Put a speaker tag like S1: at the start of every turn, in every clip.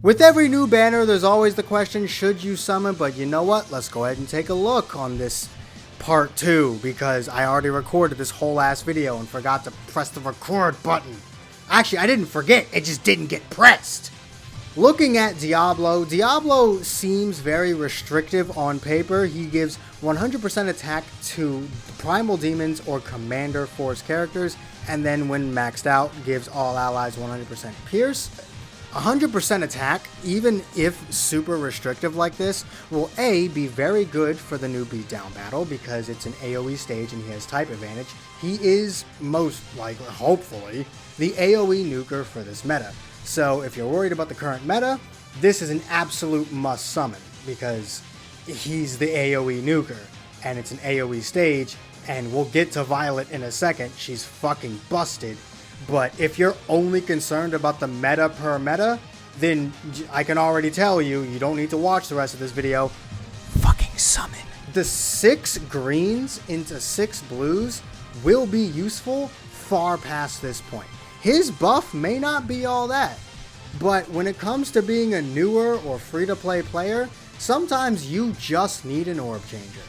S1: With every new banner, there's always the question, should you summon? But you know what? Let's go ahead and take a look on this part 2, because I already recorded this whole ass video and forgot to press the record button. Actually, I didn't forget, it just didn't get pressed. Looking at Diablo seems very restrictive on paper. He gives 100% attack to Primal Demons or Commander Force characters, and then when maxed out, gives all allies 100% Pierce. 100% attack, even if super restrictive like this, will A, be very good for the new beatdown battle because it's an AoE stage and he has type advantage. He is most likely, hopefully, the AoE nuker for this meta. So if you're worried about the current meta, this is an absolute must summon because he's the AoE nuker and it's an AoE stage, and we'll get to Violet in a second. She's fucking busted. But if you're only concerned about the meta per meta, then I can already tell you, you don't need to watch the rest of this video. Fucking summon. The 6 greens into 6 blues will be useful far past this point. His buff may not be all that, but when it comes to being a newer or free-to-play player, sometimes you just need an orb changer.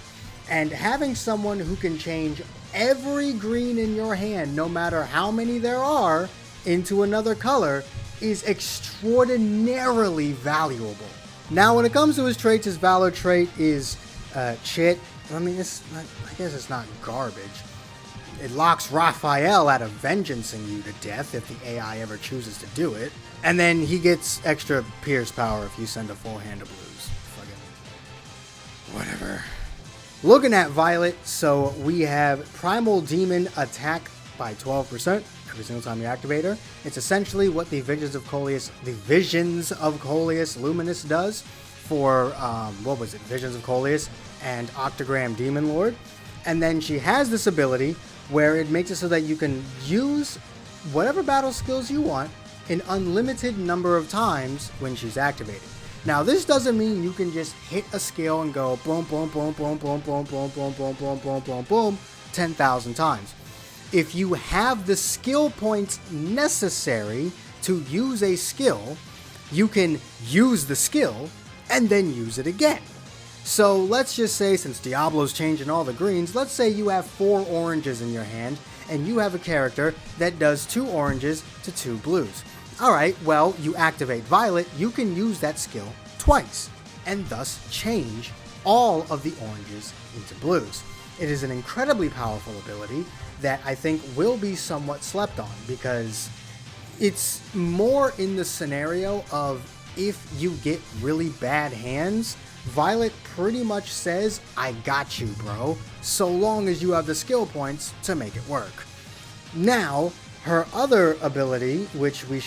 S1: And having someone who can change every green in your hand, no matter how many there are, into another color is extraordinarily valuable. Now, when it comes to his traits, his valor trait is Chit. I mean, I guess it's not garbage. It locks Raphael out of vengeancing you to death if the AI ever chooses to do it. And then he gets extra Pierce power if you send a full hand of blues. Fucking whatever. Looking at Violet, so we have Primal Demon attack by 12% every single time you activate her. It's essentially what the Visions of Coleus Luminous does for, Visions of Coleus and Octagram Demon Lord. And then she has this ability where it makes it so that you can use whatever battle skills you want an unlimited number of times when she's activated. Now, this doesn't mean you can just hit a skill and go boom, boom, boom, boom, boom, boom, boom, boom, boom, boom, boom, boom, boom, 10,000 times. If you have the skill points necessary to use a skill, you can use the skill and then use it again. So let's just say, since Diablo's changing all the greens, let's say you have 4 oranges in your hand and you have a character that does 2 oranges to 2 blues. Alright, well, you activate Violet, you can use that skill twice, and thus change all of the oranges into blues. It is an incredibly powerful ability that I think will be somewhat slept on, because it's more in the scenario of if you get really bad hands, Violet pretty much says, I got you, bro, so long as you have the skill points to make it work. Now, her other ability, which we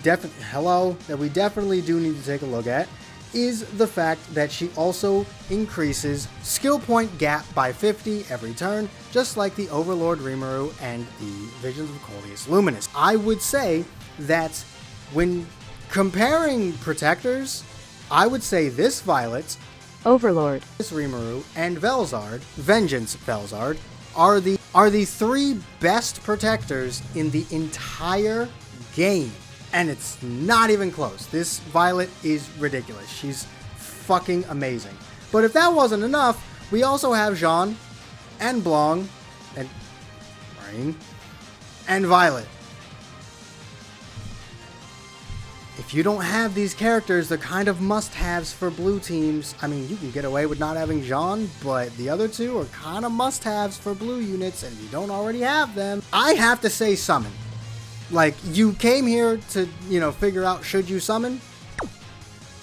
S1: definitely do need to take a look at, is the fact that she also increases skill point gap by 50 every turn, just like the Overlord Rimuru and the Visions of Coleus Luminous. I would say that when comparing protectors, I would say this Violet,
S2: Overlord,
S1: this Rimuru, and Velzard, Vengeance Velzard, are the 3 best protectors in the entire game. And it's not even close. This Violet is ridiculous. She's fucking amazing. But if that wasn't enough, we also have Jean, and Blanc, and Rain, and Violet. If you don't have these characters, they're kind of must-haves for blue teams. I mean, you can get away with not having Jean, but the other 2 are kind of must-haves for blue units, and you don't already have them. I have to say summon. Like, you came here to, figure out should you summon?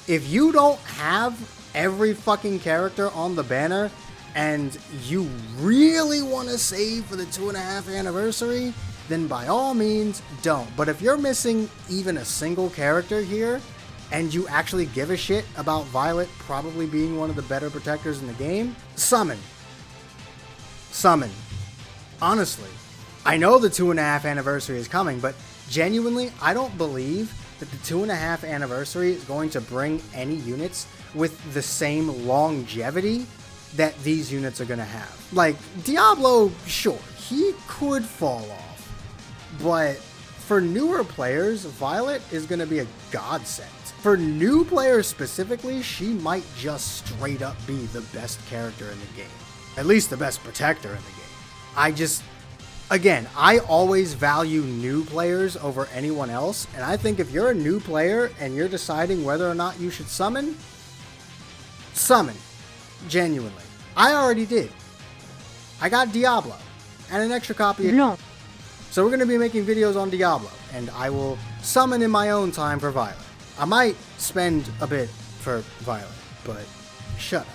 S1: If you don't have every fucking character on the banner, and you really want to save for the 2.5 anniversary, then by all means, don't. But if you're missing even a single character here, and you actually give a shit about Violet probably being one of the better protectors in the game, summon. Summon. Honestly. I know the 2.5 anniversary is coming, but genuinely, I don't believe that the 2.5 anniversary is going to bring any units with the same longevity that these units are going to have. Like, Diablo, sure, he could fall off. But For newer players, Violet is going to be a godsend. For new players specifically, she might just straight up be the best character in the game. At least the best protector in the game. Again, I always value new players over anyone else, and I think if you're a new player and you're deciding whether or not you should summon, summon. Genuinely. I already did. I got Diablo and an extra copy of...
S2: No.
S1: So we're going to be making videos on Diablo, and I will summon in my own time for Violet. I might spend a bit for Violet, but shut up.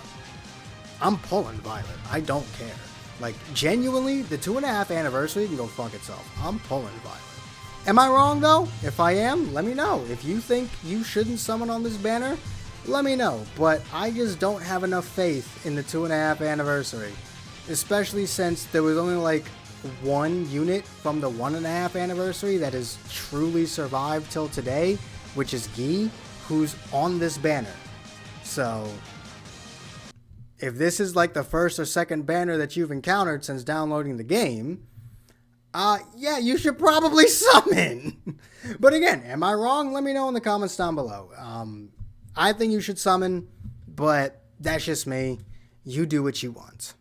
S1: I'm pulling Violet. I don't care. Like, genuinely, the 2.5 anniversary can go fuck itself. I'm pulling Violet. Am I wrong, though? If I am, let me know. If you think you shouldn't summon on this banner, let me know. But I just don't have enough faith in the 2.5 anniversary. Especially since there was only, like, one unit from the 1.5 anniversary that has truly survived till today, which is Guy, who's on this banner. So, if this is like the first or second banner that you've encountered since downloading the game, yeah, you should probably summon. But again, am I wrong? Let me know in the comments down below. I think you should summon, but that's just me. You do what you want.